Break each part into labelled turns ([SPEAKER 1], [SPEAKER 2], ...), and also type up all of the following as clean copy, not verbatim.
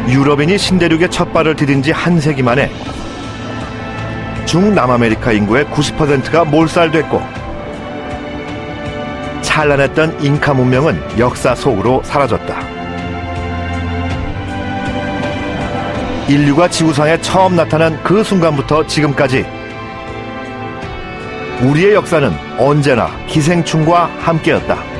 [SPEAKER 1] 유럽인이 신대륙에 첫 발을 디딘 지 한 세기 만에 중남아메리카 인구의 90%가 몰살됐고, 찬란했던 잉카 문명은 역사 속으로 사라졌다. 인류가 지구상에 처음 나타난 그 순간부터 지금까지 우리의 역사는 언제나 기생충과 함께였다.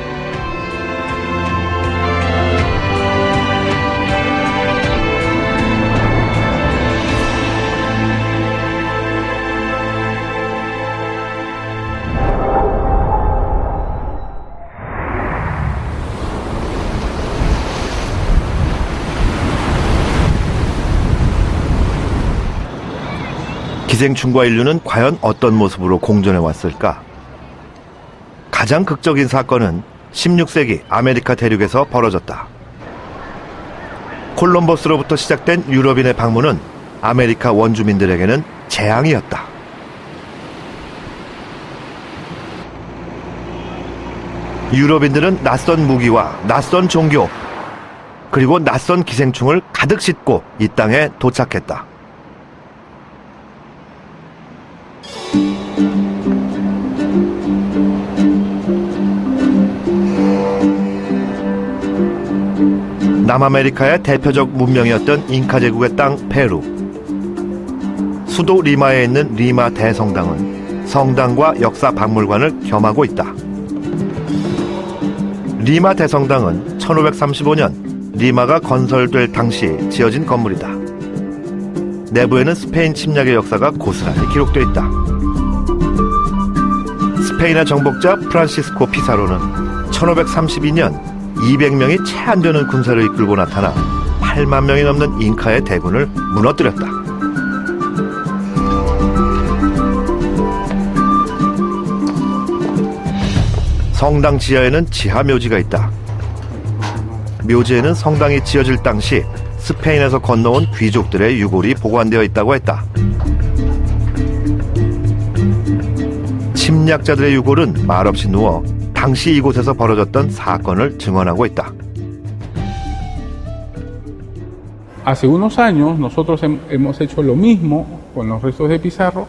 [SPEAKER 1] 기생충과 인류는 과연 어떤 모습으로 공존해 왔을까? 가장 극적인 사건은 16세기 아메리카 대륙에서 벌어졌다. 콜럼버스로부터 시작된 유럽인의 방문은 아메리카 원주민들에게는 재앙이었다. 유럽인들은 낯선 무기와 낯선 종교, 그리고 낯선 기생충을 가득 싣고 이 땅에 도착했다. 남아메리카의 대표적 문명이었던 잉카 제국의 땅 페루. 수도 리마에 있는 리마 대성당은 성당과 역사 박물관을 겸하고 있다. 리마 대성당은 1535년 리마가 건설될 당시 지어진 건물이다. 내부에는 스페인 침략의 역사가 고스란히 기록되어 있다. 스페인의 정복자 프란시스코 피사로는 1532년 200명이 채 안 되는 군사를 이끌고 나타나 8만 명이 넘는 잉카의 대군을 무너뜨렸다. 성당 지하에는 지하묘지가 있다. 묘지에는 성당이 지어질 당시 스페인에서 건너온 귀족들의 유골이 보관되어 있다고 했다. 침략자들의 유골은 말없이 누워 당시 이곳에서 벌어졌던 사건을 증언하고 있다.
[SPEAKER 2] Hace unos años nosotros hemos hecho lo mismo con los restos de Pizarro,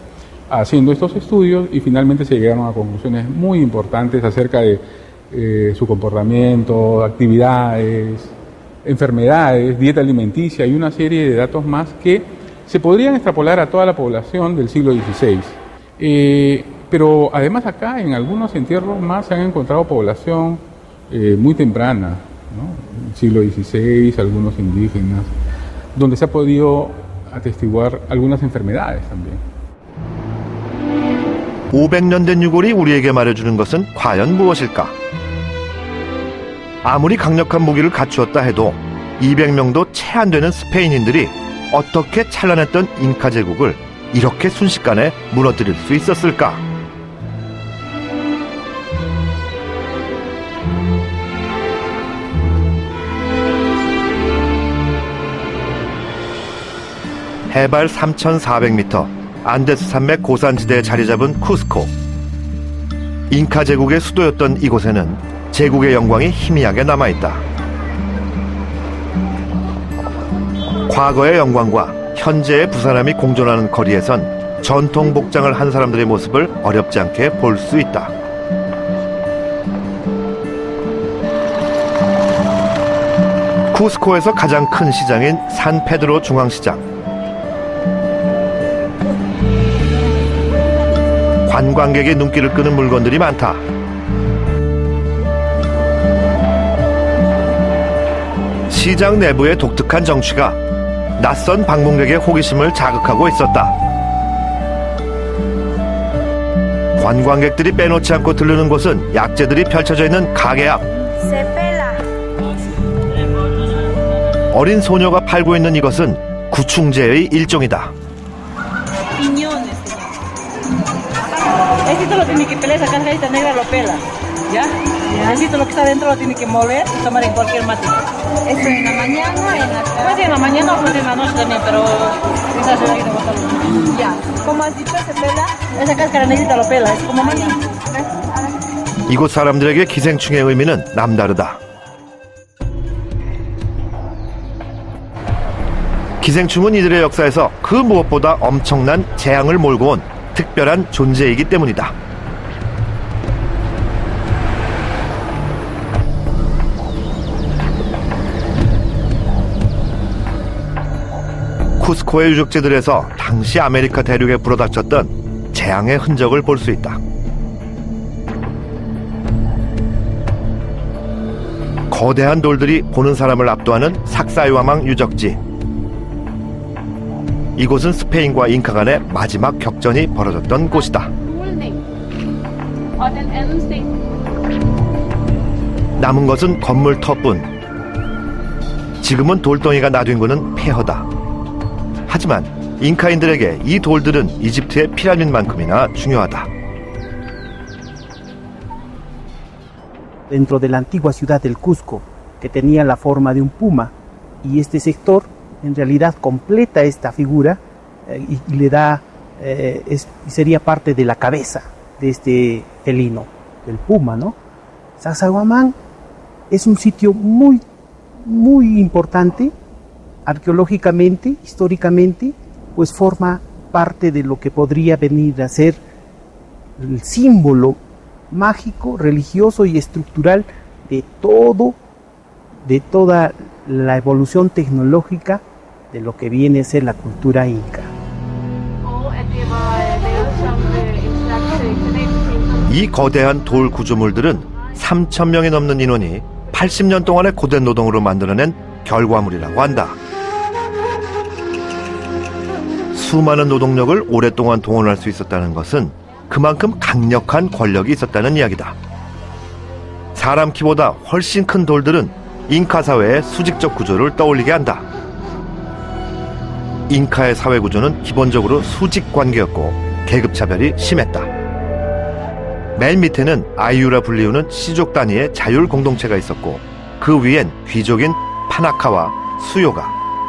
[SPEAKER 2] haciendo estos estudios y finalmente se llegaron a conclusiones muy importantes acerca de su comportamiento, actividades, enfermedades, dieta alimenticia y una serie de datos más que se podrían extrapolar a toda la población del siglo XVI. Pero además acá en algunos entierros más se han encontrado población muy temprana, ¿no? Siglo XVI, algunos indígenas, donde se ha podido atestiguar algunas enfermedades también.
[SPEAKER 1] 500년 된 유골이 우리에게 말해주는 것은 과연 무엇일까? 아무리 강력한 무기를 갖추었다 해도 200명도 채 안 되는 스페인인들이 어떻게 찬란했던 잉카 제국을 이렇게 순식간에 무너뜨릴 수 있었을까? 해발 3,400m, 안데스 산맥 고산지대에 자리 잡은 쿠스코. 잉카 제국의 수도였던 이곳에는 제국의 영광이 희미하게 남아있다. 과거의 영광과 현재의 부사람이 공존하는 거리에선 전통 복장을 한 사람들의 모습을 어렵지 않게 볼 수 있다. 쿠스코에서 가장 큰 시장인 산 페드로 중앙시장. 관광객의 눈길을 끄는 물건들이 많다. 시장 내부의 독특한 정취가 낯선 방문객의 호기심을 자극하고 있었다. 관광객들이 빼놓지 않고 들르는 곳은 약재들이 펼쳐져 있는 가게 앞. 어린 소녀가 팔고 있는 이것은 구충제의 일종이다.
[SPEAKER 3] Esto lo tiene que pelar, esa cascarita negra lo pela, ¿ya? Necesito lo que está dentro lo tiene que moler y tomar en cualquier mate. ¿Eso en la mañana o en la tarde? Puede en la mañana o puede en la noche también, pero esa se va a ir a botar. Ya, como has dicho, se pela, esa cáscara negrita lo pela, es como maní.
[SPEAKER 1] 이곳 사람들에게 기생충의 의미는 남다르다. 기생충은 이들의 역사에서 그 무엇보다 엄청난 재앙을 몰고 온 특별한 존재이기 때문이다. 쿠스코의 유적지들에서 당시 아메리카 대륙에 불어닥쳤던 재앙의 흔적을 볼 수 있다. 거대한 돌들이 보는 사람을 압도하는 삭사이와망 유적지. 이곳은 스페인과 잉카 간의 마지막 격전이 벌어졌던 곳이다. 남은 것은 건물 터뿐. 지금은 돌덩이가 나뉜 곳은 폐허다. 하지만 잉카인들에게 이 돌들은 이집트의 피라밋만큼이나 중요하다.
[SPEAKER 4] Dentro de la antigua ciudad del Cusco, que tenía la forma de un puma, y este sector en realidad completa esta figura y le da, sería parte de la cabeza de este felino, del puma, ¿no? Sacsayhuamán es un sitio muy importante, arqueológicamente, históricamente, pues forma parte de lo que podría venir a ser el símbolo mágico, religioso y estructural de toda la evolución tecnológica de lo que viene a ser la cultura inca.
[SPEAKER 1] 이 거대한 돌 구조물들은 3,000명이 넘는 인원이 80년 동안의 고된 노동으로 만들어낸 결과물이라고 한다. 수많은 노동력을 오랫동안 동원할 수 있었다는 것은 그만큼 강력한 권력이 있었다는 이야기다. 사람 키보다 훨씬 큰 돌들은 잉카 사회의 수직적 구조를 떠올리게 한다. 잉카의 사회 구조는 기본적으로 수직 관계였고 계급차별이 심했다. 맨 밑에는 아이유라 불리우는 시족 단위의 자율 공동체가 있었고 그 위엔 귀족인 파나카와 수요가,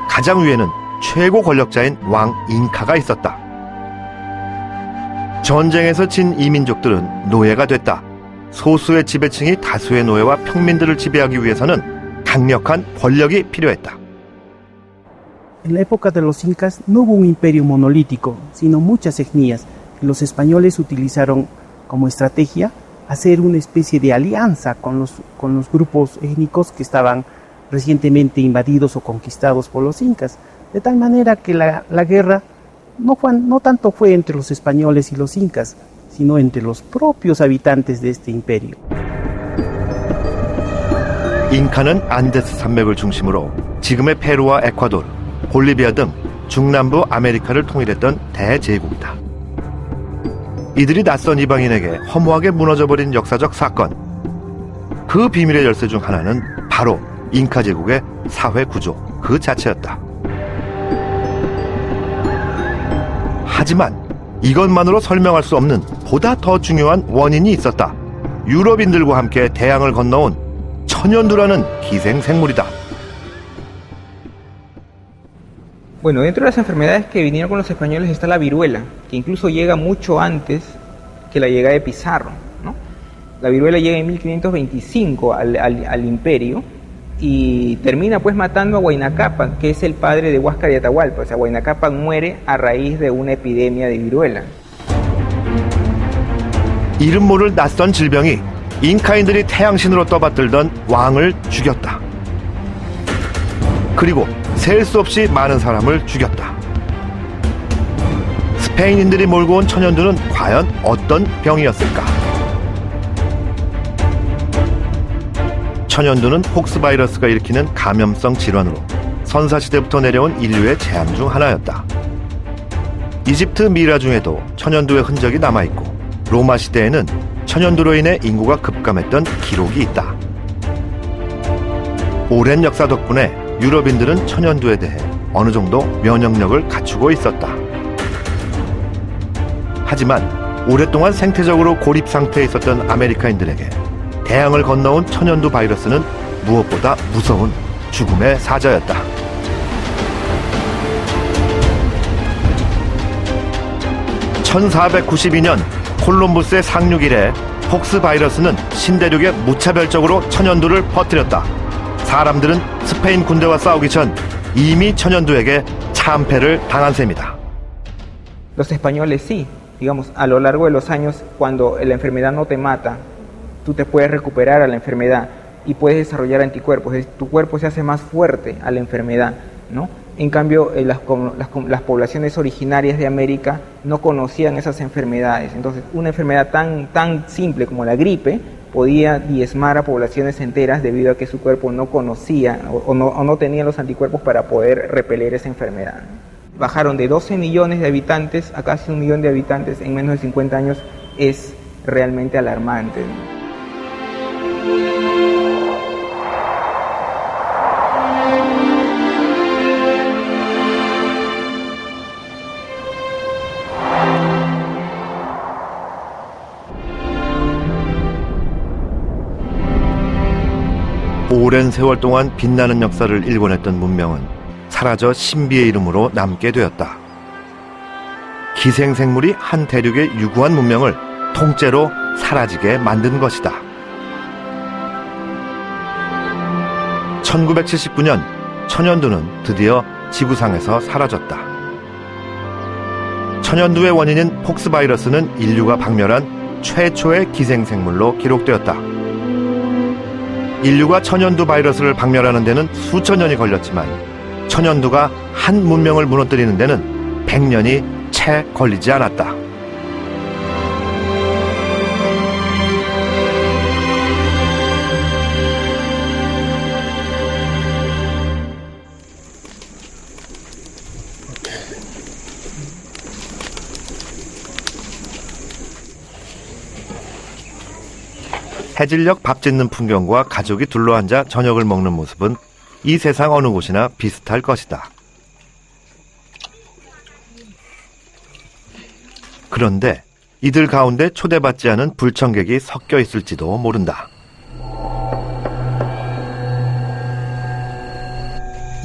[SPEAKER 1] 가장 위에는 최고 권력자인 왕 잉카가 있었다. 전쟁에서 진 이민족들은 노예가 됐다. 소수의 지배층이 다수의 노예와 평민들을 지배하기 위해서는 강력한 권력이 필요했다.
[SPEAKER 4] En la época de los incas no hubo un imperio monolítico, sino muchas etnias. Los españoles utilizaron como estrategia hacer una especie de alianza con los grupos étnicos que estaban recientemente invadidos o conquistados por los incas, de tal manera que la guerra no tanto fue entre los españoles y los incas, sino entre los propios habitantes de este imperio.
[SPEAKER 1] 잉카는 안데스 산맥을 중심으로 지금의 페루와 에콰도르, 볼리비아 등 중남부 아메리카를 통일했던 대제국이다. 이들이 낯선 이방인에게 허무하게 무너져버린 역사적 사건. 그 비밀의 열쇠 중 하나는 바로 잉카 제국의 사회 구조 그 자체였다. 하지만 이것만으로 설명할 수 없는 보다 더 중요한 원인이 있었다. 유럽인들과 함께 대양을 건너온 천연두라는 기생생물이다.
[SPEAKER 5] Bueno, dentro de las enfermedades que vinieron con los españoles está la viruela, que incluso llega mucho antes que la llegada de Pizarro, ¿no? La viruela llega en 1525 al imperio y termina pues matando a Huayna Cápac, que es el padre de Huáscar y Atahualpa. O sea, Huayna Cápac muere a raíz de una epidemia de viruela.
[SPEAKER 1] 이름 모를 낯선 질병이 잉카인들이 태양신으로 떠받들던 왕을 죽였다. 그리고 셀 수 없이 많은 사람을 죽였다. 스페인인들이 몰고 온 천연두는 과연 어떤 병이었을까? 천연두는 폭스바이러스가 일으키는 감염성 질환으로 선사시대부터 내려온 인류의 재앙 중 하나였다. 이집트 미라 중에도 천연두의 흔적이 남아있고 로마 시대에는 천연두로 인해 인구가 급감했던 기록이 있다. 오랜 역사 덕분에 유럽인들은 천연두에 대해 어느 정도 면역력을 갖추고 있었다. 하지만 오랫동안 생태적으로 고립 상태에 있었던 아메리카인들에게 대양을 건너온 천연두 바이러스는 무엇보다 무서운 죽음의 사자였다. (1492년) 콜럼부스의 상륙 이래 폭스 바이러스는 신대륙에 무차별적으로 천연두를 퍼뜨렸다. 사람들은 스페인 군대와 싸우기 전 이미 천연두에게 참패를 당한 셈이다.
[SPEAKER 5] Los españoles sí, digamos, a lo largo de los años, cuando la enfermedad no te mata, tú te puedes recuperar a la enfermedad y puedes desarrollar anticuerpos, es decir, tu cuerpo se hace más fuerte a la enfermedad, ¿no? En cambio, las poblaciones originarias de América no conocían esas enfermedades, entonces una enfermedad tan simple como la gripe podía diezmar a poblaciones enteras debido a que su cuerpo no conocía o no tenía los anticuerpos para poder repeler esa enfermedad. Bajaron de 12 millones de habitantes a casi 1 millón de habitantes en menos de 50 años, es realmente alarmante.
[SPEAKER 1] 오랜 세월 동안 빛나는 역사를 일궈냈던 문명은 사라져 신비의 이름으로 남게 되었다. 기생생물이 한 대륙의 유구한 문명을 통째로 사라지게 만든 것이다. 1979년 천연두는 드디어 지구상에서 사라졌다. 천연두의 원인인 폭스바이러스는 인류가 박멸한 최초의 기생생물로 기록되었다. 인류가 천연두 바이러스를 박멸하는 데는 수천 년이 걸렸지만 천연두가 한 문명을 무너뜨리는 데는 100년이 채 걸리지 않았다. 해질녘 밥 짓는 풍경과 가족이 둘러앉아 저녁을 먹는 모습은 이 세상 어느 곳이나 비슷할 것이다. 그런데 이들 가운데 초대받지 않은 불청객이 섞여 있을지도 모른다.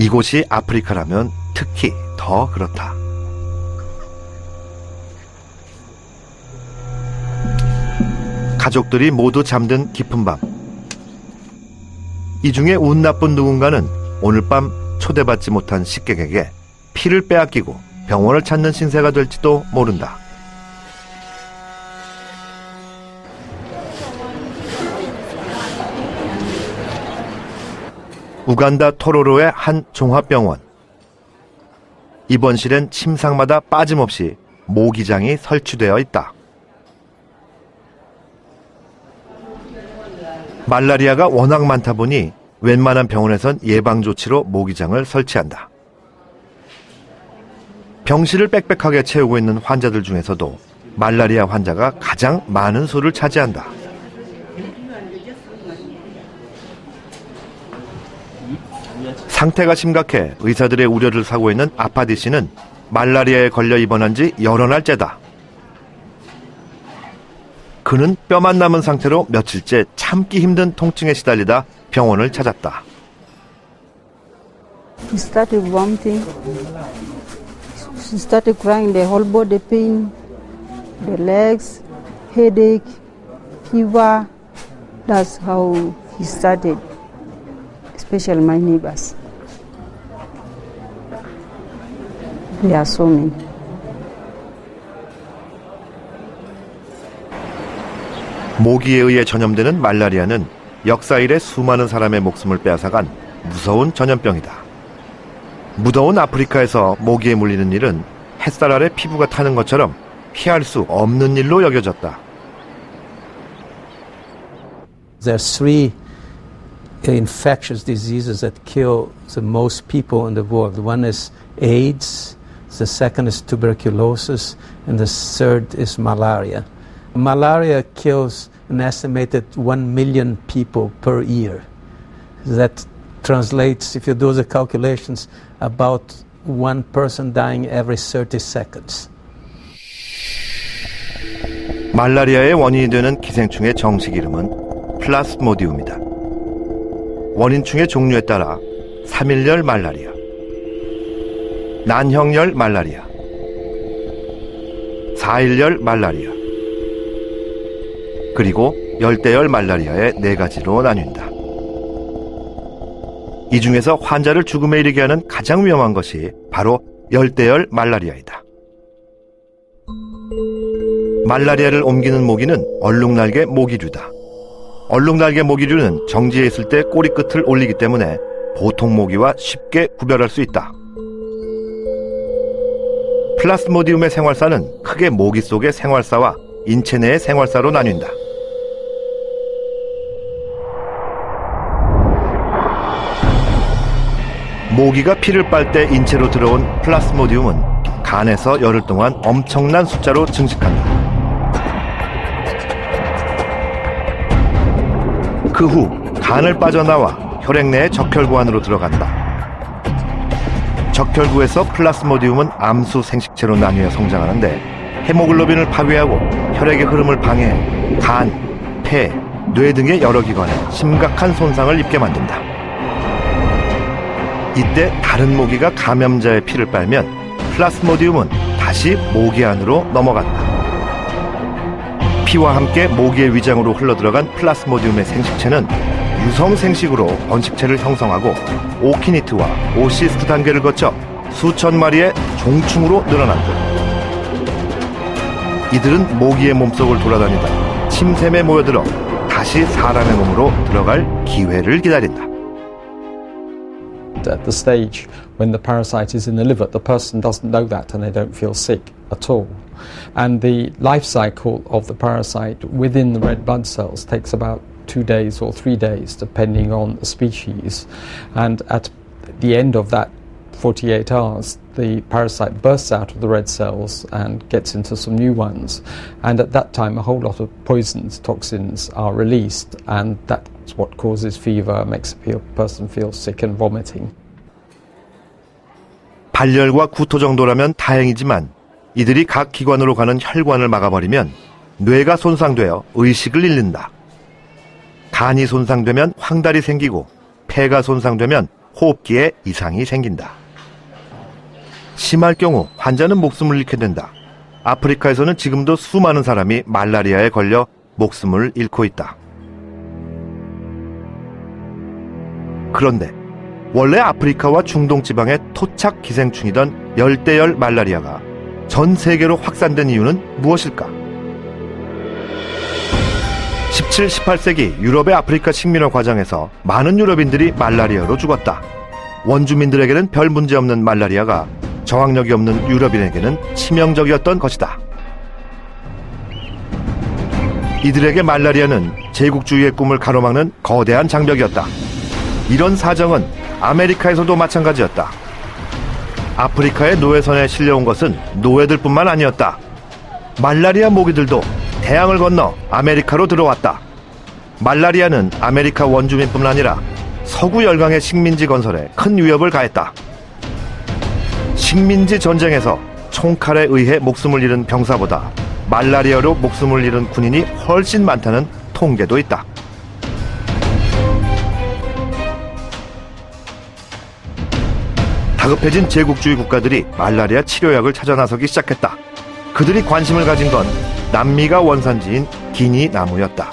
[SPEAKER 1] 이곳이 아프리카라면 특히 더 그렇다. 가족들이 모두 잠든 깊은 밤. 이 중에 운 나쁜 누군가는 오늘 밤 초대받지 못한 식객에게 피를 빼앗기고 병원을 찾는 신세가 될지도 모른다. 우간다 토로로의 한 종합병원. 입원실엔 침상마다 빠짐없이 모기장이 설치되어 있다. 말라리아가 워낙 많다 보니 웬만한 병원에선 예방조치로 모기장을 설치한다. 병실을 빽빽하게 채우고 있는 환자들 중에서도 말라리아 환자가 가장 많은 수를 차지한다. 상태가 심각해 의사들의 우려를 사고 있는 아파디 씨는 말라리아에 걸려 입원한 지 여러 날째다. 그는 뼈만 남은 상태로 며칠째 참기 힘든 통증에 시달리다 병원을 찾았다.
[SPEAKER 6] She started vomiting. She started crying, the whole body pain, the legs, headache, fever. That's how he started, especially my neighbors. There are so many.
[SPEAKER 1] 모기에 의해 전염되는 말라리아는 역사 이래 수많은 사람의 목숨을 빼앗아간 무서운 전염병이다. 무더운 아프리카에서 모기에 물리는 일은 햇살 아래 피부가 타는 것처럼 피할 수 없는 일로 여겨졌다.
[SPEAKER 7] There are three infectious diseases that kill the most people in the world. One is AIDS, the second is tuberculosis, and the third is malaria. Malaria kills an estimated 1 million people per year. That translates, if you do the calculations, about one person dying every 30 seconds.
[SPEAKER 1] 말라리아의 원인이 되는 기생충의 정식 이름은 플라스모디움이다. 원인충의 종류에 따라 3일열 말라리아, 난형열 말라리아, 4일열 말라리아, 그리고 열대열 말라리아의 4가지로 나뉜다. 이 중에서 환자를 죽음에 이르게 하는 가장 위험한 것이 바로 열대열 말라리아이다. 말라리아를 옮기는 모기는 얼룩날개 모기류다. 얼룩날개 모기류는 정지해 있을 때 꼬리 끝을 올리기 때문에 보통 모기와 쉽게 구별할 수 있다. 플라스모디움의 생활사는 크게 모기 속의 생활사와 인체 내의 생활사로 나뉜다. 모기가 피를 빨 때 인체로 들어온 플라스모디움은 간에서 열흘 동안 엄청난 숫자로 증식한다. 그 후 간을 빠져나와 혈액 내의 적혈구 안으로 들어간다. 적혈구에서 플라스모디움은 암수 생식체로 나뉘어 성장하는데 헤모글로빈을 파괴하고 혈액의 흐름을 방해해 간, 폐, 뇌 등의 여러 기관에 심각한 손상을 입게 만든다. 이때 다른 모기가 감염자의 피를 빨면 플라스모디움은 다시 모기 안으로 넘어간다. 피와 함께 모기의 위장으로 흘러들어간 플라스모디움의 생식체는 유성 생식으로 번식체를 형성하고 오키니트와 오시스트 단계를 거쳐 수천 마리의 종충으로 늘어난다. 이들은 모기의 몸속을 돌아다니다 침샘에 모여들어 다시 사람의 몸으로 들어갈 기회를 기다린다.
[SPEAKER 8] At the stage when the parasite is in the liver, the person doesn't know that and they don't feel sick at all. And the life cycle of the parasite within the red blood cells takes about 2 days or 3 days, depending on the species. And at the end of that 48 hours, the parasite bursts out of the red cells and gets into some new ones. And at that time, a whole lot of poisons, toxins are released, and that's what causes fever, makes a person feel sick and vomiting.
[SPEAKER 1] 발열과 구토 정도라면 다행이지만 이들이 각 기관으로 가는 혈관을 막아버리면 뇌가 손상되어 의식을 잃는다. 간이 손상되면 황달이 생기고 폐가 손상되면 호흡기에 이상이 생긴다. 심할 경우 환자는 목숨을 잃게 된다. 아프리카에서는 지금도 수많은 사람이 말라리아에 걸려 목숨을 잃고 있다. 그런데 원래 아프리카와 중동 지방의 토착 기생충이던 열대열 말라리아가 전 세계로 확산된 이유는 무엇일까? 17, 18세기 유럽의 아프리카 식민화 과정에서 많은 유럽인들이 말라리아로 죽었다. 원주민들에게는 별 문제 없는 말라리아가 저항력이 없는 유럽인에게는 치명적이었던 것이다. 이들에게 말라리아는 제국주의의 꿈을 가로막는 거대한 장벽이었다. 이런 사정은 아메리카에서도 마찬가지였다. 아프리카의 노예선에 실려온 것은 노예들뿐만 아니었다. 말라리아 모기들도 대양을 건너 아메리카로 들어왔다. 말라리아는 아메리카 원주민뿐만 아니라 서구 열강의 식민지 건설에 큰 위협을 가했다. 식민지 전쟁에서 총칼에 의해 목숨을 잃은 병사보다 말라리아로 목숨을 잃은 군인이 훨씬 많다는 통계도 있다. 다급해진 제국주의 국가들이 말라리아 치료약을 찾아 나서기 시작했다. 그들이 관심을 가진 건 남미가 원산지인 기니 나무였다.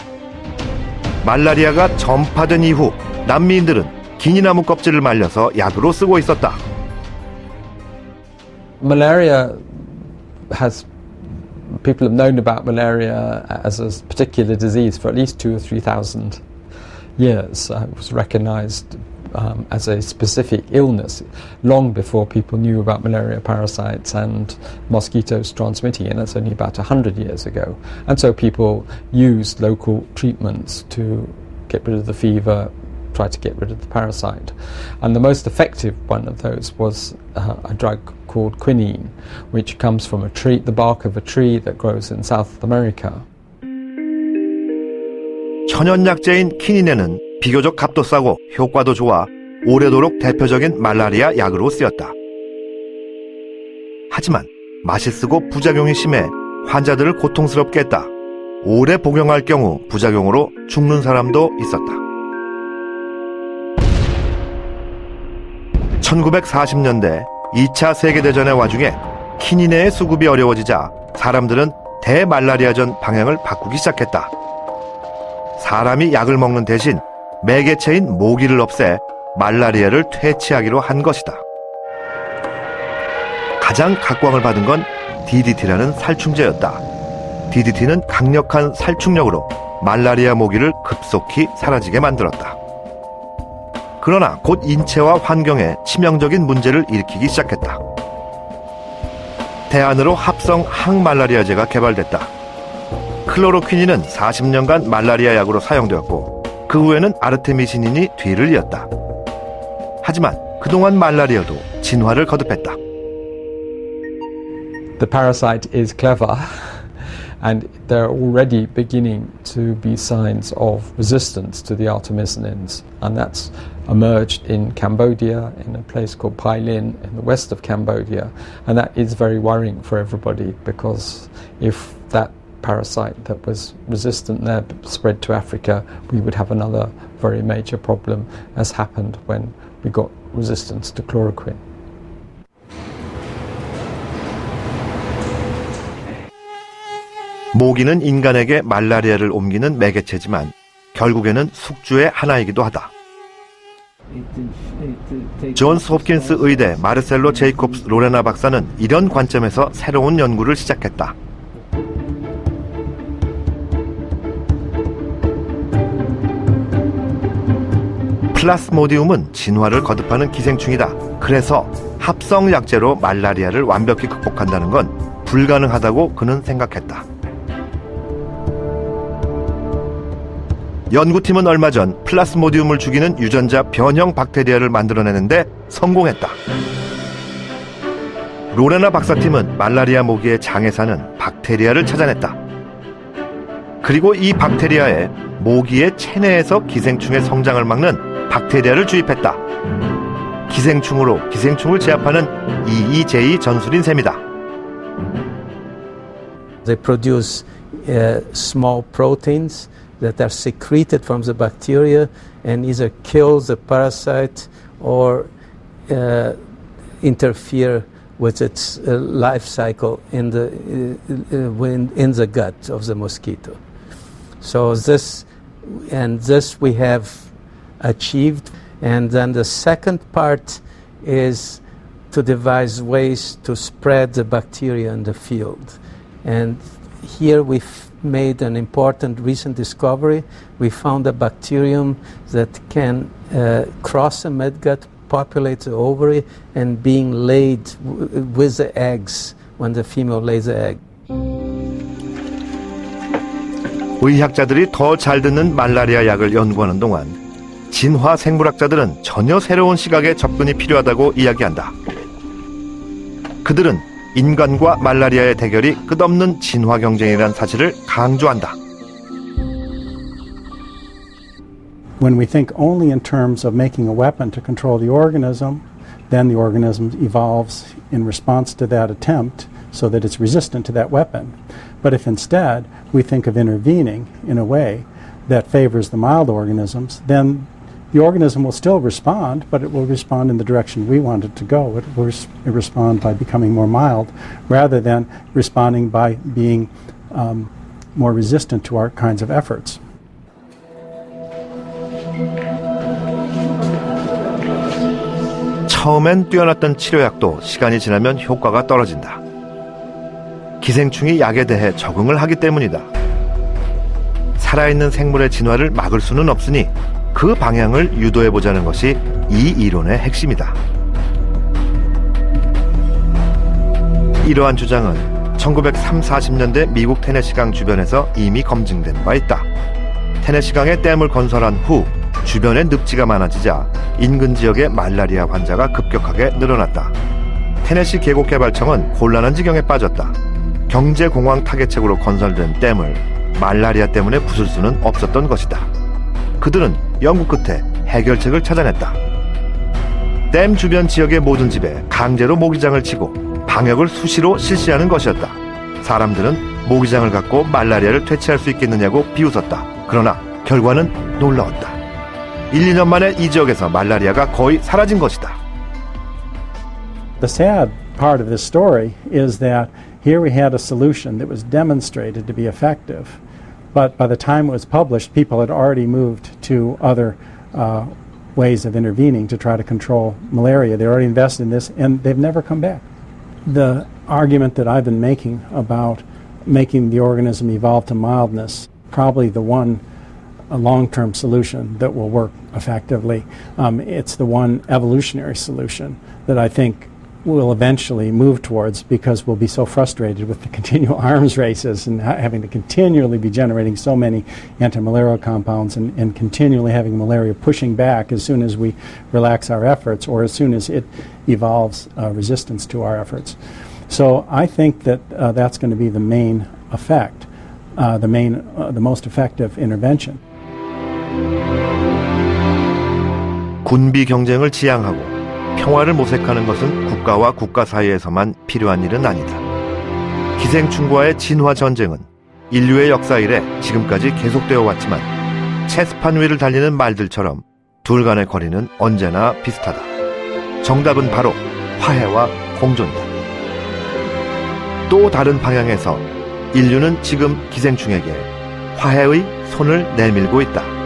[SPEAKER 1] 말라리아가 전파된 이후 남미인들은 기니 나무 껍질을 말려서 약으로 쓰고 있었다.
[SPEAKER 8] Malaria people have known about malaria as a particular disease for at least 2,000 or 3,000 years. It was recognized as a specific illness long before people knew about malaria parasites and mosquitoes transmitting it. That's only about 100 years ago. And so people used local treatments to get rid of the fever, try to get rid of the parasite. And the most effective one of those was a drug called quinine, which comes from a tree, the bark of a tree that grows in South America.
[SPEAKER 1] 천연약재인 키닌에는 비교적 값도 싸고 효과도 좋아 오래도록 대표적인 말라리아 약으로 쓰였다. 하지만 맛이 쓰고 부작용이 심해 환자들을 고통스럽게 했다. 오래 복용할 경우 부작용으로 죽는 사람도 있었다. 1940년대 2차 세계대전의 와중에 키닌의 수급이 어려워지자 사람들은 대말라리아전 방향을 바꾸기 시작했다. 사람이 약을 먹는 대신 매개체인 모기를 없애 말라리아를 퇴치하기로 한 것이다. 가장 각광을 받은 건 DDT라는 살충제였다. DDT는 강력한 살충력으로 말라리아 모기를 급속히 사라지게 만들었다. 그러나 곧 인체와 환경에 치명적인 문제를 일으키기 시작했다. 대안으로 합성 항말라리아제가 개발됐다. 클로로퀴닌은 40년간 말라리아 약으로 사용되었고 그 후에는 아르테미시닌이 뒤를 이었다. 하지만 그동안 말라리아도 진화를 거듭했다.
[SPEAKER 8] The parasite is clever and there are already beginning to be signs of resistance to the artemisinin, and that's emerged in Cambodia, in a place called Pai Lin in the west of Cambodia, and that is very worrying for everybody because if that parasite that was resistant there spread to Africa, we would have another very major problem, as happened when we got resistance to chloroquine.
[SPEAKER 1] 모기는 인간에게 말라리아를 옮기는 매개체지만 결국에는 숙주의 하나이기도 하다. 존스 홉킨스 의대 마르셀로 제이콥스 로레나 박사는 이런 관점에서 새로운 연구를 시작했다. 플라스모디움은 진화를 거듭하는 기생충이다. 그래서 합성 약제로 말라리아를 완벽히 극복한다는 건 불가능하다고 그는 생각했다. 연구팀은 얼마 전 플라스모디움을 죽이는 유전자 변형 박테리아를 만들어내는데 성공했다. 로레나 박사팀은 말라리아 모기의 장에 사는 박테리아를 찾아냈다. 그리고 이 박테리아에 모기의 체내에서 기생충의 성장을 막는 박테리아를 주입했다. 기생충으로 기생충을 제압하는 EEJ 전술인 셈이다.
[SPEAKER 7] They produce small proteins that are secreted from the bacteria and either kill the parasite or interfere with its life cycle in the gut of the mosquito. So this we have achieved, and then the second part is to devise ways to spread the bacteria in the field. And here we've made an important recent discovery. We found a bacterium that can cross a midgut, populate the ovary, and being laid with the eggs when the female lays the egg.
[SPEAKER 1] 의학자들이 더 잘 듣는 말라리아 약을 연구하는 동안 진화 생물학자들은 전혀 새로운 시각의 접근이 필요하다고 이야기한다. 그들은 인간과 말라리아의 대결이 끝없는 진화 경쟁이라는 사실을 강조한다.
[SPEAKER 9] When we think only in terms of making a weapon to control the organism, then the organism evolves in response to that attempt so that it's resistant to that weapon. But if instead we think of intervening in a way that favors the mild organisms, then the organism will still respond, but it will respond in the direction we want it to go. It will respond by becoming more mild rather than responding by being more resistant to our kinds of efforts.
[SPEAKER 1] 처음엔 뛰어났던 치료약도 시간이 지나면 효과가 떨어진다. 기생충이 약에 대해 적응을 하기 때문이다. 살아있는 생물의 진화를 막을 수는 없으니 그 방향을 유도해보자는 것이 이 이론의 핵심이다. 이러한 주장은 1930~40년대 미국 테네시강 주변에서 이미 검증된 바 있다. 테네시강에 댐을 건설한 후 주변에 늪지가 많아지자 인근 지역의 말라리아 환자가 급격하게 늘어났다. 테네시 계곡개발청은 곤란한 지경에 빠졌다. 경제공황 타개책으로 건설된 댐을 말라리아 때문에 부술 수는 없었던 것이다. 그들은 연구 끝에 해결책을 찾아냈다. 댐 주변 지역의 모든 집에 강제로 모기장을 치고 방역을 수시로 실시하는 것이었다. 사람들은 모기장을 갖고 말라리아를 퇴치할 수 있겠느냐고 비웃었다. 그러나 결과는 놀라웠다. 1~2년 만에 이 지역에서 말라리아가 거의 사라진 것이다.
[SPEAKER 9] The sad part of this story is that here we had a solution that was demonstrated to be effective, but by the time it was published, people had already moved to other ways of intervening to try to control malaria. They already invested in this, and they've never come back. The argument that I've been making about making the organism evolve to mildness, probably the one long-term solution that will work effectively. It's the one evolutionary solution that I think we'll eventually move towards, because we'll be so frustrated with the continual arms races and having to continually be generating so many anti-malarial compounds and continually having malaria pushing back as soon as we relax our efforts or as soon as it evolves resistance to our efforts. So I think that that's going to be the main effect, the most effective intervention.
[SPEAKER 1] 군비 경쟁을 지향하고 평화를 모색하는 것은 국가와 국가 사이에서만 필요한 일은 아니다. 기생충과의 진화 전쟁은 인류의 역사 이래 지금까지 계속되어 왔지만 체스판 위를 달리는 말들처럼 둘 간의 거리는 언제나 비슷하다. 정답은 바로 화해와 공존이다. 또 다른 방향에서 인류는 지금 기생충에게 화해의 손을 내밀고 있다.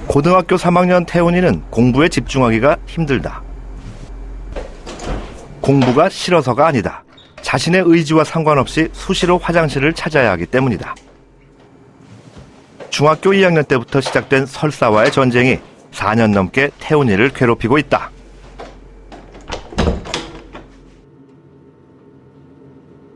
[SPEAKER 1] 고등학교 3학년 태훈이는 공부에 집중하기가 힘들다. 공부가 싫어서가 아니다. 자신의 의지와 상관없이 수시로 화장실을 찾아야 하기 때문이다. 중학교 2학년 때부터 시작된 설사와의 전쟁이 4년 넘게 태훈이를 괴롭히고 있다.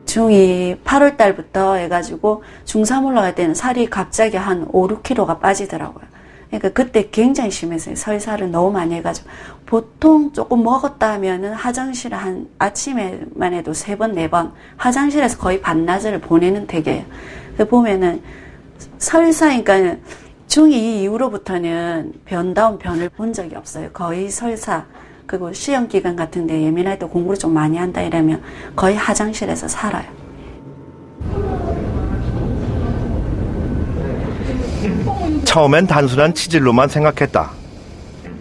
[SPEAKER 10] 중2 8월 달부터 해가지고 중3 올라갈 때는 살이 갑자기 한 5, 6kg가 빠지더라고요. 그러니까 그때 굉장히 심했어요. 설사를 너무 많이 해가지고. 보통 조금 먹었다 하면은 화장실에 한 아침에만 해도 3번, 4번 화장실에서 거의 반나절을 보내는 댁이에요. 보면은 설사니까 중2 이후로부터는 변다운 변을 본 적이 없어요. 거의 설사, 그리고 시험 기간 같은데 예민할 때 공부를 좀 많이 한다 이러면 거의 화장실에서 살아요.
[SPEAKER 1] 처음엔 단순한 치질로만 생각했다.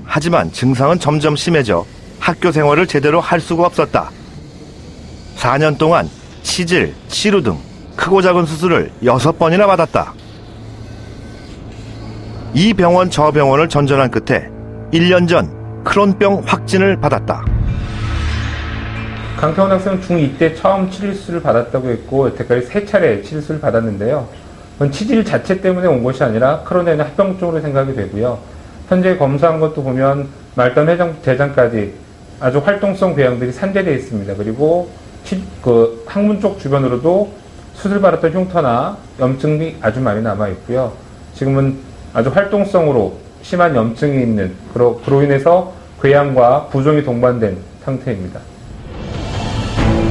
[SPEAKER 1] 하지만 증상은 점점 심해져 학교 생활을 제대로 할 수가 없었다. 4년 동안 치질, 치루 등 크고 작은 수술을 6번이나 받았다. 이 병원 저 병원을 전전한 끝에 1년 전 크론병 확진을 받았다.
[SPEAKER 2] 강태원 학생은 중2 때 처음 치질수를 받았다고 했고 여태까지 3차례 치질수를 받았는데요. 그건 치질 자체 때문에 온 것이 아니라 크론의 합병증으로 생각이 되고요. 현재 검사한 것도 보면 말단 대장까지 아주 활동성 궤양들이 산재되어 있습니다. 그리고 항문 쪽 주변으로도 수술 받았던 흉터나 염증이 아주 많이 남아 있고요. 지금은 아주 활동성으로 심한 염증이 있는 그로 인해서 궤양과 부종이 동반된 상태입니다.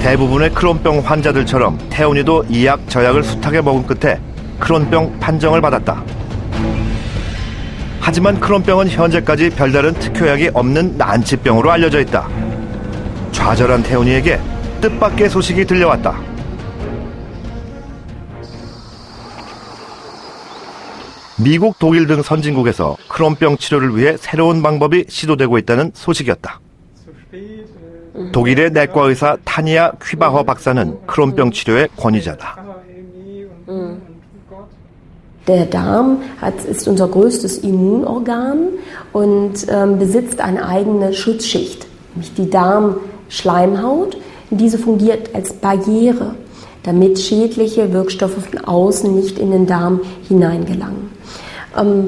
[SPEAKER 1] 대부분의 크론병 환자들처럼 태훈이도 이 약 저 약을 숱하게 먹은 끝에 크론병 판정을 받았다. 하지만 크론병은 현재까지 별다른 특효약이 없는 난치병으로 알려져 있다. 좌절한 태훈이에게 뜻밖의 소식이 들려왔다. 미국, 독일 등 선진국에서 크론병 치료를 위해 새로운 방법이 시도되고 있다는 소식이었다. 독일의 내과의사 타니아 퀴바허 박사는 크론병 치료의 권위자다.
[SPEAKER 11] Der Darm ist unser größtes Immunorgan und besitzt eine eigene Schutzschicht, nämlich die Darmschleimhaut. Diese fungiert als Barriere, damit schädliche Wirkstoffe von außen nicht in den Darm hineingelangen.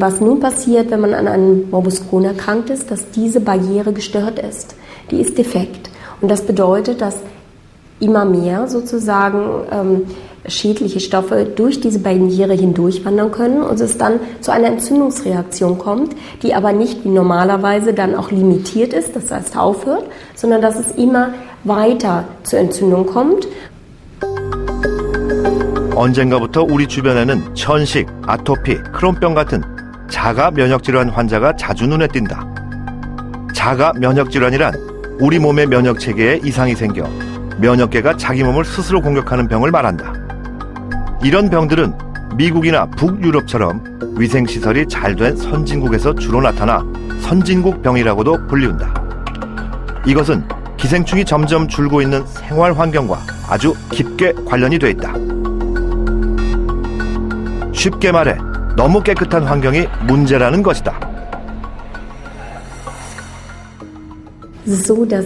[SPEAKER 11] Was nun passiert, wenn man an einem Morbus Crohn erkrankt ist, dass diese Barriere gestört ist. Die ist defekt. Und das bedeutet, dass immer mehr sozusagen schädliche Stoffe durch diese Barriere hindurchwandern können und es dann zu einer Entzündungsreaktion kommt, die aber nicht wie normalerweise dann auch limitiert ist, das heißt aufhört, sondern dass es immer weiter zur Entzündung kommt.
[SPEAKER 1] 언젠가부터 우리 주변에는 천식, 아토피, 크론병 같은 자가 면역질환 환자가 자주 눈에 띈다. 자가 면역질환이란 우리 몸의 면역체계에 이상이 생겨 면역계가 자기 몸을 스스로 공격하는 병을 말한다. 이런 병들은 미국이나 북유럽처럼 위생시설이 잘 된 선진국에서 주로 나타나 선진국병이라고도 불리운다. 이것은 기생충이 점점 줄고 있는 생활 환경과 아주 깊게 관련이 돼 있다. 쉽게 말해 너무 깨끗한 환경이 문제라는 것이다.
[SPEAKER 11] Es ist so, dass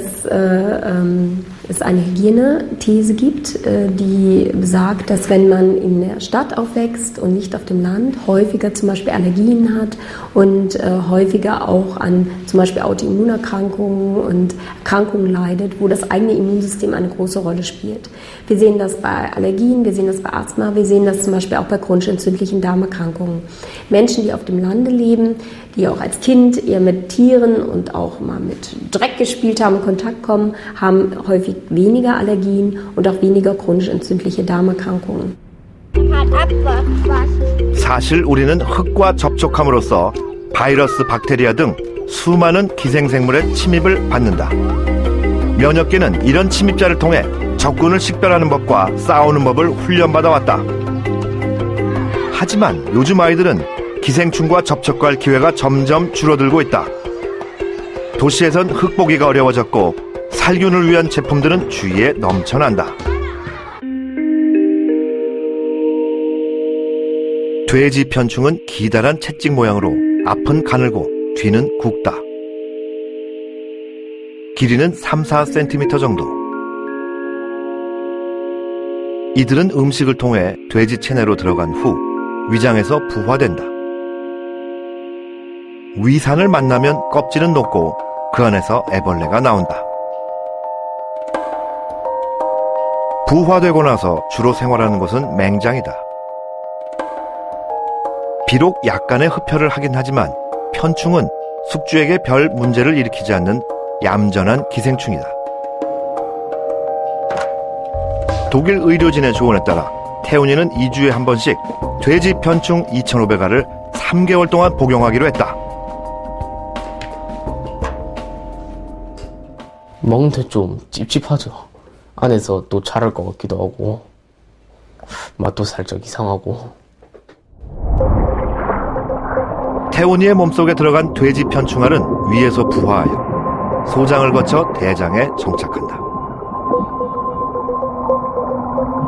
[SPEAKER 11] es eine Hygienethese gibt, die besagt, dass wenn man in der Stadt aufwächst und nicht auf dem Land, häufiger zum Beispiel Allergien hat und häufiger auch an zum Beispiel Autoimmunerkrankungen und Erkrankungen leidet, wo das eigene Immunsystem eine große Rolle spielt. Wir sehen das bei Allergien, wir sehen das bei Asthma, wir sehen das zum Beispiel auch bei chronisch entzündlichen Darmerkrankungen. Menschen, die auf dem Lande leben, die auch als Kind eher mit Tieren und auch mal mit Dreck gespielt haben, in Kontakt kommen, haben häufig weniger Allergien und auch weniger chronisch entzündliche Darmerkrankungen.
[SPEAKER 1] 사실 우리는 흙과 접촉함으로써 바이러스, 박테리아 등 수많은 기생생물의 침입을 받는다. 면역계는 이런 침입자를 통해 적군을 식별하는 법과 싸우는 법을 훈련받아 왔다. 하지만 요즘 아이들은 기생충과 접촉할 기회가 점점 줄어들고 있다. 도시에선 흙 보기가 어려워졌고 살균을 위한 제품들은 주위에 넘쳐난다. 돼지 편충은 기다란 채찍 모양으로 앞은 가늘고 뒤는 굵다. 길이는 3-4cm 정도. 이들은 음식을 통해 돼지 체내로 들어간 후 위장에서 부화된다. 위산을 만나면 껍질은 녹고 그 안에서 애벌레가 나온다. 부화되고 나서 주로 생활하는 것은 맹장이다. 비록 약간의 흡혈을 하긴 하지만 편충은 숙주에게 별 문제를 일으키지 않는 얌전한 기생충이다. 독일 의료진의 조언에 따라 태훈이는 2주에 한 번씩 돼지 편충 2,500알을 3개월 동안 복용하기로 했다.
[SPEAKER 12] 먹는데 좀 찝찝하죠. 안에서 또 자랄 것 같기도 하고 맛도 살짝 이상하고.
[SPEAKER 1] 태훈이의 몸속에 들어간 돼지 편충알은 위에서 부화하여 소장을 거쳐 대장에 정착한다.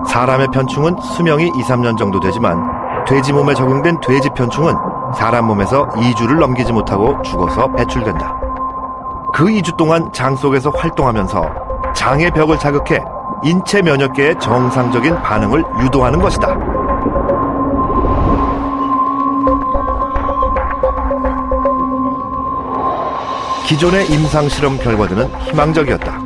[SPEAKER 1] 사람의 편충은 수명이 2-3년 정도 되지만 돼지 몸에 적용된 돼지 편충은 사람 몸에서 2주를 넘기지 못하고 죽어서 배출된다. 그 2주 동안 장 속에서 활동하면서 장의 벽을 자극해 인체 면역계의 정상적인 반응을 유도하는 것이다. 기존의 임상실험 결과들은 희망적이었다.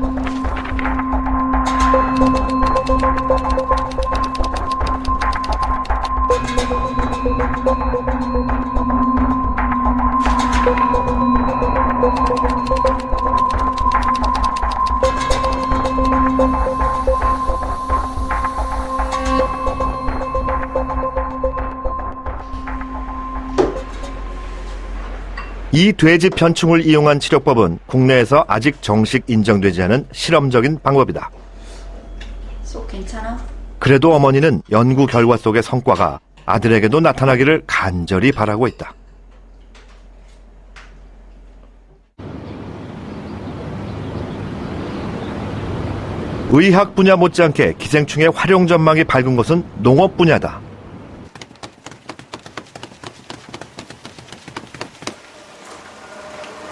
[SPEAKER 1] 이 돼지 편충을 이용한 치료법은 국내에서 아직 정식 인정되지 않은 실험적인 방법이다.
[SPEAKER 10] 괜찮아?
[SPEAKER 1] 그래도 어머니는 연구 결과 속의 성과가 아들에게도 나타나기를 간절히 바라고 있다. 의학 분야 못지않게 기생충의 활용 전망이 밝은 것은 농업 분야다.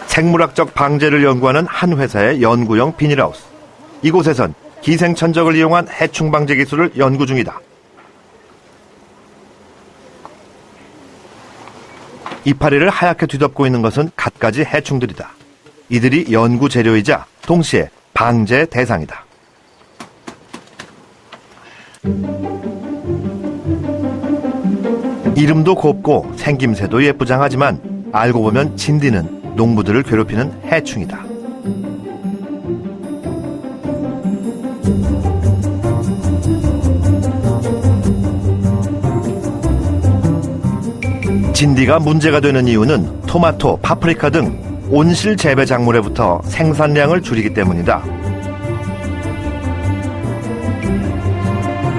[SPEAKER 1] 생물학적 방제를 연구하는 한 회사의 연구용 비닐하우스. 이곳에선 기생천적을 이용한 해충 방제 기술을 연구 중이다. 이파리를 하얗게 뒤덮고 있는 것은 갖가지 해충들이다. 이들이 연구 재료이자 동시에 방제 대상이다. 이름도 곱고 생김새도 예쁘장하지만 알고 보면 진디는 농부들을 괴롭히는 해충이다. 진디가 문제가 되는 이유는 토마토, 파프리카 등 온실 재배 작물에부터 생산량을 줄이기 때문이다.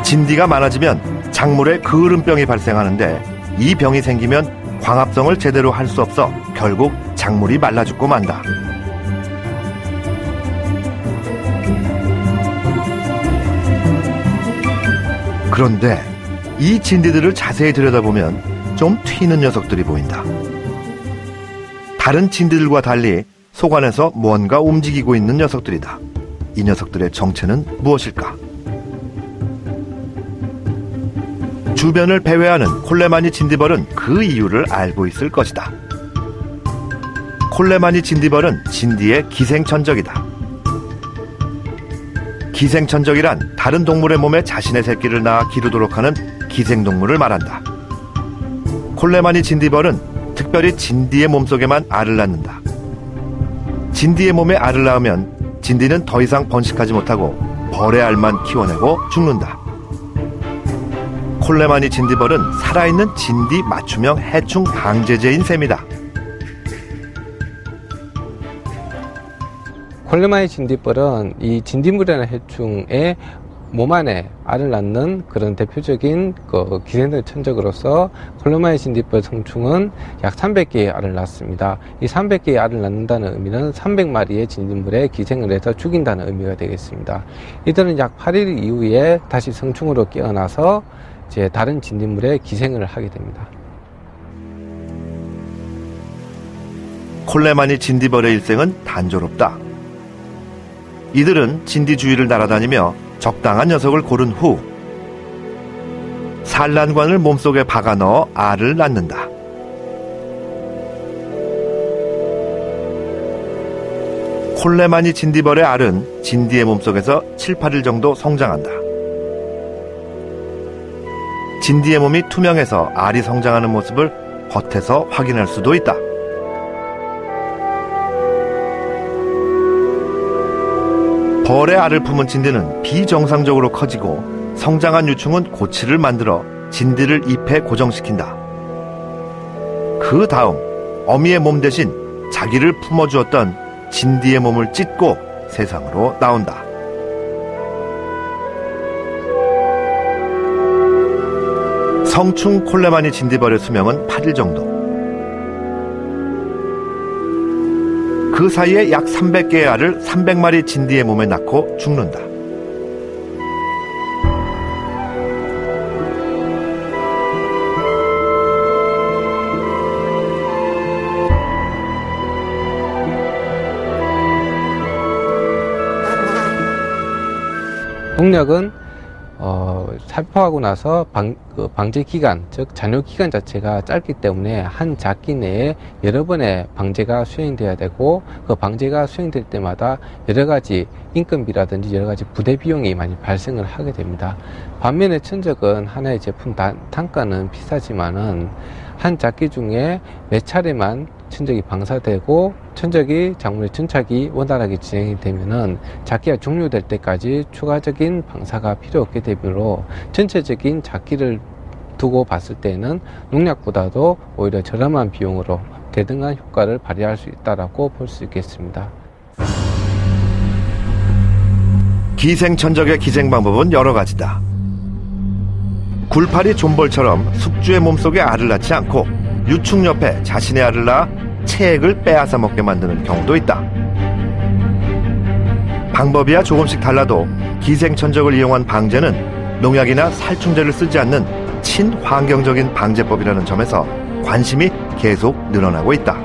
[SPEAKER 1] 진디가 많아지면 작물에 그을음병이 발생하는데 이 병이 생기면 광합성을 제대로 할 수 없어 결국 작물이 말라 죽고 만다. 그런데 이 진디들을 자세히 들여다보면 좀 튀는 녀석들이 보인다. 다른 진드들과 달리 속 안에서 뭔가 움직이고 있는 녀석들이다. 이 녀석들의 정체는 무엇일까? 주변을 배회하는 콜레마니 진디벌은 그 이유를 알고 있을 것이다. 콜레마니 진디벌은 진디의 기생천적이다. 기생천적이란 다른 동물의 몸에 자신의 새끼를 낳아 기르도록 하는 기생동물을 말한다. 콜레마니 진디벌은 특별히 진디의 몸속에만 알을 낳는다. 진디의 몸에 알을 낳으면 진디는 더 이상 번식하지 못하고 벌의 알만 키워내고 죽는다. 콜레마니 진디벌은 살아있는 진디 맞춤형 해충 방제제인 셈이다.
[SPEAKER 13] 콜레마니 진디벌은 이 진디물이라는 해충의 몸 안에 알을 낳는 그런 대표적인 그 기생적 천적으로서 콜레마니 진디벌 성충은 약 300개의 알을 낳습니다. 이 300개의 알을 낳는다는 의미는 300마리의 진디물에 기생을 해서 죽인다는 의미가 되겠습니다. 이들은 약 8일 이후에 다시 성충으로 깨어나서 이제 다른 진딧물에 기생을 하게 됩니다.
[SPEAKER 1] 콜레마니 진디벌의 일생은 단조롭다. 이들은 진디 주위를 날아다니며 적당한 녀석을 고른 후 산란관을 몸속에 박아 넣어 알을 낳는다. 콜레마니 진디벌의 알은 진디의 몸속에서 7, 8일 정도 성장한다. 진디의 몸이 투명해서 알이 성장하는 모습을 겉에서 확인할 수도 있다. 벌의 알을 품은 진디는 비정상적으로 커지고 성장한 유충은 고치를 만들어 진디를 잎에 고정시킨다. 그 다음 어미의 몸 대신 자기를 품어주었던 진디의 몸을 찢고 세상으로 나온다. 성충 콜레마니 진디벌의 수명은 8일 정도. 그 사이에 약 300개의 알을 300마리 진디의 몸에 낳고 죽는다.
[SPEAKER 13] 농약은 살포하고 나서 방제 기간, 즉 잔여 기간 자체가 짧기 때문에 한 작기 내에 여러 번의 방제가 수행돼야 되고, 그 방제가 수행될 때마다 여러 가지 인건비라든지 여러 가지 부대 비용이 많이 발생을 하게 됩니다. 반면에 천적은 하나의 제품 단가는 비싸지만은 한 작기 중에 몇 차례만 천적이 방사되고 천적이 작물의 전착이 원활하게 진행이 되면은 작기가 종료될 때까지 추가적인 방사가 필요 없게 되므로 전체적인 작기를 두고 봤을 때는 농약보다도 오히려 저렴한 비용으로 대등한 효과를 발휘할 수 있다라고 볼 수 있겠습니다.
[SPEAKER 1] 기생천적의 기생 방법은 여러 가지다. 굴파리 존벌처럼 숙주의 몸속에 알을 낳지 않고 유충 옆에 자신의 알을 낳아 체액을 빼앗아 먹게 만드는 경우도 있다. 방법이야 조금씩 달라도 기생천적을 이용한 방제는 농약이나 살충제를 쓰지 않는 친환경적인 방제법이라는 점에서 관심이 계속 늘어나고 있다.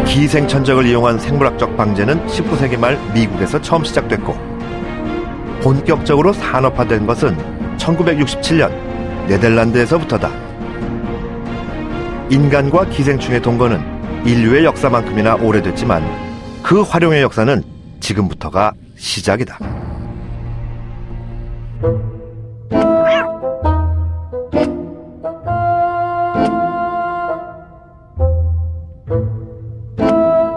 [SPEAKER 1] 기생천적을 이용한 생물학적 방제는 19세기 말 미국에서 처음 시작됐고, 본격적으로 산업화된 것은 1967년 네덜란드에서부터다. 인간과 기생충의 동거는 인류의 역사만큼이나 오래됐지만 그 활용의 역사는 지금부터가 시작이다.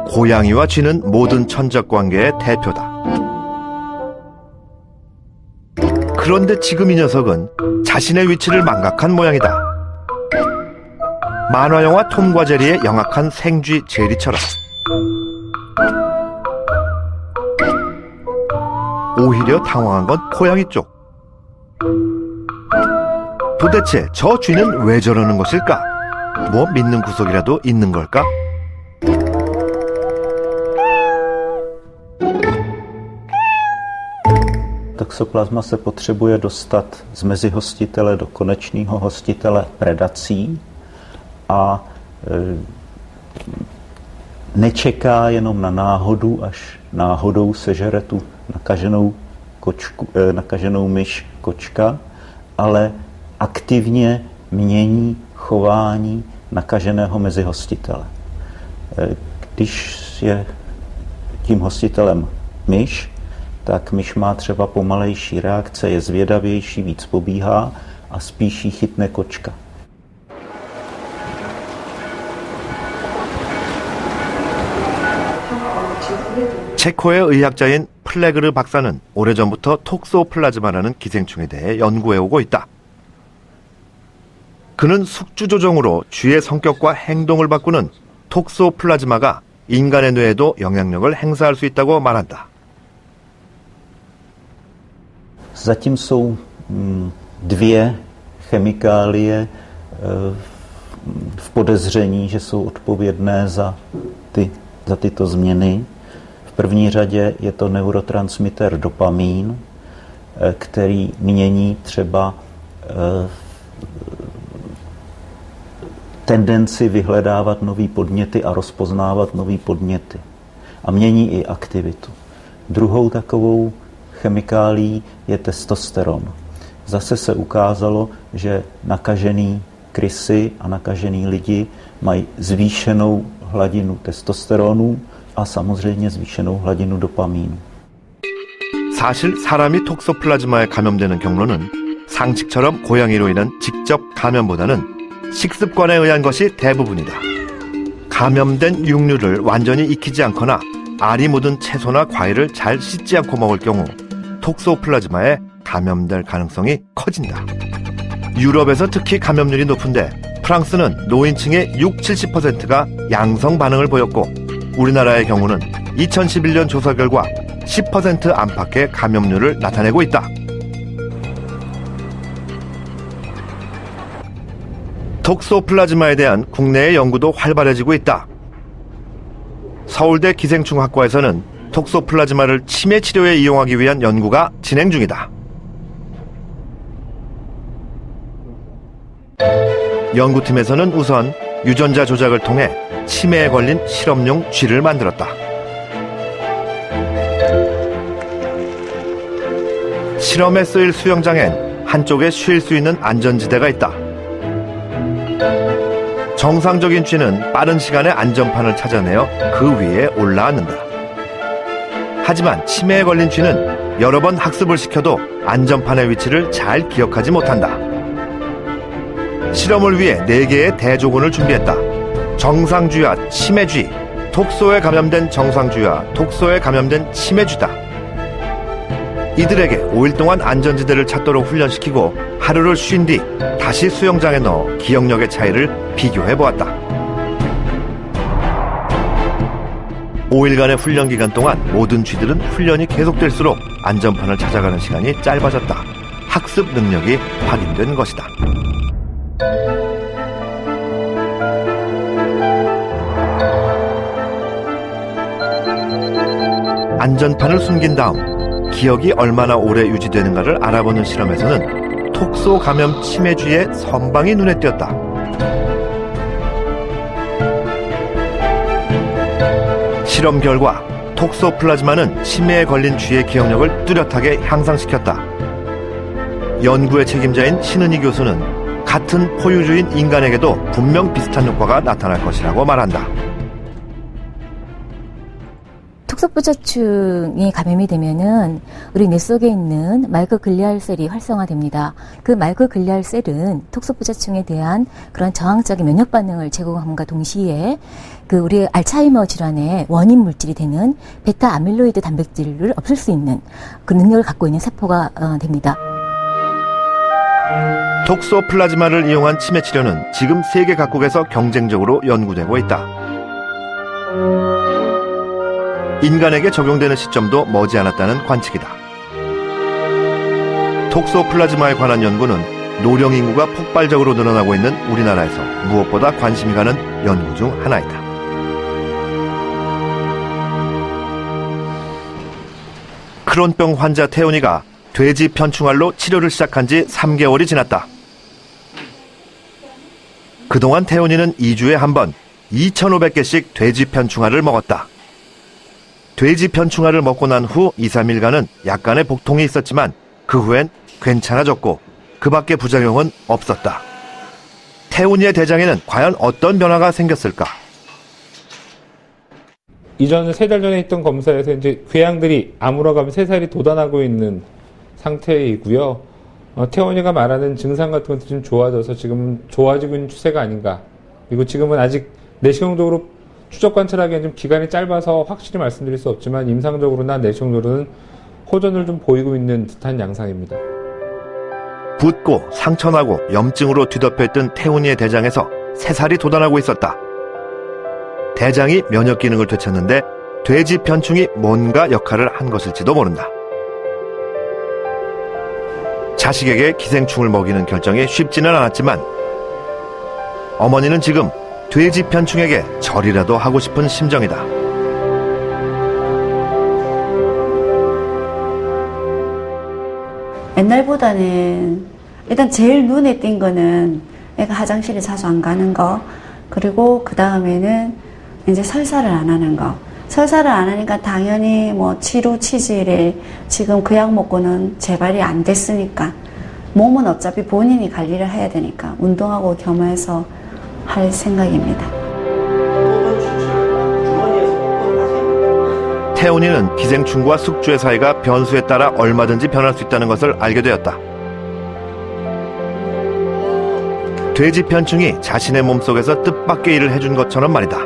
[SPEAKER 1] 고양이와 쥐는 모든 천적 관계의 대표다. 그런데 지금 이 녀석은 자신의 위치를 망각한 모양이다. 만화영화 톰과 제리의 영악한 생쥐 제리처럼. 오히려 당황한 건 고양이 쪽. 도대체 저 쥐는 왜 저러는 것일까? 뭐 믿는 구석이라도 있는 걸까?
[SPEAKER 14] Так toxoplasma se potřebuje dostat z mezihostitele do konečného hostitele predací a nečeká jenom na náhodu, až náhodou sežere tu nakaženou myš kočka, ale aktivně mění chování nakaženého mezihostitele. Když je tím hostitelem myš, tak myš má třeba pomalejší reakce, je zvědavější, víc pobíhá a spíš jí chytne kočka.
[SPEAKER 1] 체코의 의학자인 플레그르 박사는 오래전부터 톡소플라즈마라는 기생충에 대해 연구해오고 있다. 그는 숙주 조종으로 쥐의 성격과 행동을 바꾸는 톡소플라즈마가 인간의 뇌에도 영향력을 행사할 수 있다고 말한다.
[SPEAKER 14] Zatím jsou dvě chemikálie v podezření, že jsou odpovědné za tyto změny. V první řadě je to neurotransmitter dopamin, který mění třeba tendenci vyhledávat nový podněty a rozpoznávat nový podněty. A mění i aktivitu. Druhou takovou chemikálií je testosteron. Zase se ukázalo, že nakažený krysy a nakažený lidi mají zvýšenou hladinu testosteronu a samozřejmě zvýšenou hladinu dopamínu.
[SPEAKER 1] 사실 사람이 톡소플라즈마에 감염되는 경로는 상식처럼 고양이로 인한 직접 감염보다는 식습관에 의한 것이 대부분이다. 감염된 육류를 완전히 익히지 않거나 알이 묻은 채소나 과일을 잘 씻지 않고 먹을 경우 톡소플라즈마에 감염될 가능성이 커진다. 유럽에서 특히 감염률이 높은데 프랑스는 노인층의 60-70%가 양성 반응을 보였고 우리나라의 경우는 2011년 조사 결과 10% 안팎의 감염률을 나타내고 있다. 톡소플라즈마에 대한 국내의 연구도 활발해지고 있다. 서울대 기생충학과에서는 톡소플라즈마를 치매 치료에 이용하기 위한 연구가 진행 중이다. 연구팀에서는 우선 유전자 조작을 통해 치매에 걸린 실험용 쥐를 만들었다. 실험에 쓰일 수영장엔 한쪽에 쉴 수 있는 안전지대가 있다. 정상적인 쥐는 빠른 시간에 안전판을 찾아내어 그 위에 올라앉는다. 하지만 치매에 걸린 쥐는 여러 번 학습을 시켜도 안전판의 위치를 잘 기억하지 못한다. 실험을 위해 4개의 대조군을 준비했다. 정상쥐와 치매쥐, 톡소에 감염된 정상쥐와 톡소에 감염된 치매쥐다. 이들에게 5일 동안 안전지대를 찾도록 훈련시키고 하루를 쉰 뒤 다시 수영장에 넣어 기억력의 차이를 비교해보았다. 5일간의 훈련 기간 동안 모든 쥐들은 훈련이 계속될수록 안전판을 찾아가는 시간이 짧아졌다. 학습 능력이 확인된 것이다. 안전판을 숨긴 다음 기억이 얼마나 오래 유지되는가를 알아보는 실험에서는 톡소 감염 치매쥐의 선방이 눈에 띄었다. 실험 결과 톡소플라즈마는 치매에 걸린 쥐의 기억력을 뚜렷하게 향상시켰다. 연구의 책임자인 신은희 교수는 같은 포유류인 인간에게도 분명 비슷한 효과가 나타날 것이라고 말한다.
[SPEAKER 15] 톡소부자충이 감염이 되면은 우리 뇌 속에 있는 마이크로글리알 셀이 활성화됩니다. 그 마이크로글리알 셀은 톡소부자충에 대한 그런 저항적인 면역 반응을 제공함과 동시에 그 우리 알츠하이머 질환의 원인 물질이 되는 베타 아밀로이드 단백질을 없앨 수 있는 그 능력을 갖고 있는 세포가 됩니다.
[SPEAKER 1] 톡소플라즈마를 이용한 치매 치료는 지금 세계 각국에서 경쟁적으로 연구되고 있다. 인간에게 적용되는 시점도 머지않았다는 관측이다. 톡소플라즈마에 관한 연구는 노령 인구가 폭발적으로 늘어나고 있는 우리나라에서 무엇보다 관심이 가는 연구 중 하나이다. 크론병 환자 태훈이가 돼지 편충알로 치료를 시작한 지 3개월이 지났다. 그동안 태훈이는 2주에 한 번 2,500개씩 돼지 편충알을 먹었다. 돼지 편충알을 먹고 난 후 2, 3일간은 약간의 복통이 있었지만 그 후엔 괜찮아졌고 그 밖의 부작용은 없었다. 태훈이의 대장에는 과연 어떤 변화가 생겼을까?
[SPEAKER 16] 이전 3달 전에 했던 검사에서 이제 궤양들이 아물어가면 3살이 돋아나고 있는 상태이고요. 태원이가 말하는 증상 같은 것도 좀 좋아져서 지금 좋아지고 있는 추세가 아닌가. 그리고 지금은 아직 내시경적으로 추적 관찰하기엔 좀 기간이 짧아서 확실히 말씀드릴 수 없지만 임상적으로나 내시경적으로는 호전을 좀 보이고 있는 듯한 양상입니다.
[SPEAKER 1] 붓고 상처나고 염증으로 뒤덮여있던 태훈이의 대장에서 새살이 돋아나고 있었다. 대장이 면역 기능을 되찾는데 돼지 편충이 뭔가 역할을 한 것일지도 모른다. 자식에게 기생충을 먹이는 결정이 쉽지는 않았지만 어머니는 지금 돼지 편충에게 절이라도 하고 싶은 심정이다.
[SPEAKER 10] 옛날보다는 일단 제일 눈에 띈 거는 애가 화장실에 자주 안 가는 거, 그리고 그 다음에는 이제 설사를 안 하는 거. 설사를 안 하니까 당연히 뭐 치료 치질에 지금 그 약 먹고는 재발이 안 됐으니까 몸은 어차피 본인이 관리를 해야 되니까 운동하고 겸해서 할 생각입니다.
[SPEAKER 1] 태훈이는 기생충과 숙주의 사이가 변수에 따라 얼마든지 변할 수 있다는 것을 알게 되었다. 돼지 편충이 자신의 몸속에서 뜻밖의 일을 해준 것처럼 말이다.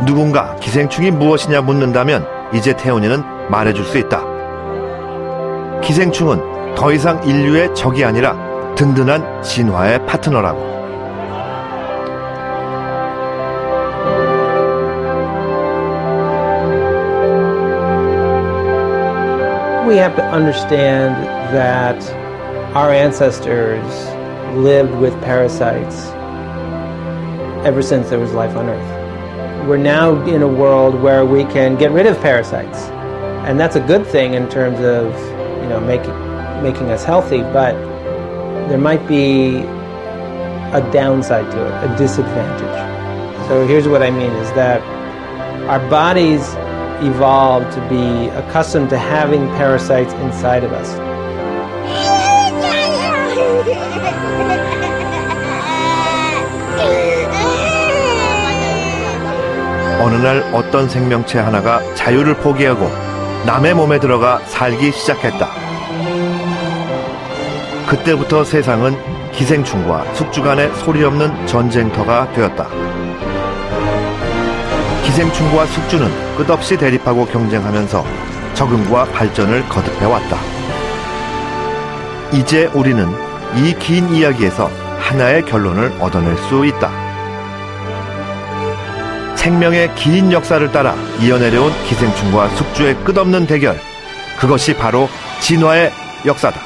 [SPEAKER 1] 누군가 기생충이 무엇이냐 묻는다면 이제 태훈이는 말해줄 수 있다. 기생충은 더 이상 인류의 적이 아니라 든든한 진화의 파트너라고.
[SPEAKER 17] We have to understand that our ancestors lived with parasites ever since there was life on Earth. We're now in a world where we can get rid of parasites, and that's a good thing in terms of, you know, making us healthy, but there might be a downside to it, a disadvantage. So here's what I mean is that our bodies evolved to be accustomed to having parasites inside of us.
[SPEAKER 1] 어느 날 어떤 생명체 하나가 자유를 포기하고 남의 몸에 들어가 살기 시작했다. 그때부터 세상은 기생충과 숙주 간의 소리 없는 전쟁터가 되었다. 기생충과 숙주는 끝없이 대립하고 경쟁하면서 적응과 발전을 거듭해왔다. 이제 우리는 이 긴 이야기에서 하나의 결론을 얻어낼 수 있다. 생명의 긴 역사를 따라 이어내려온 기생충과 숙주의 끝없는 대결, 그것이 바로 진화의 역사다.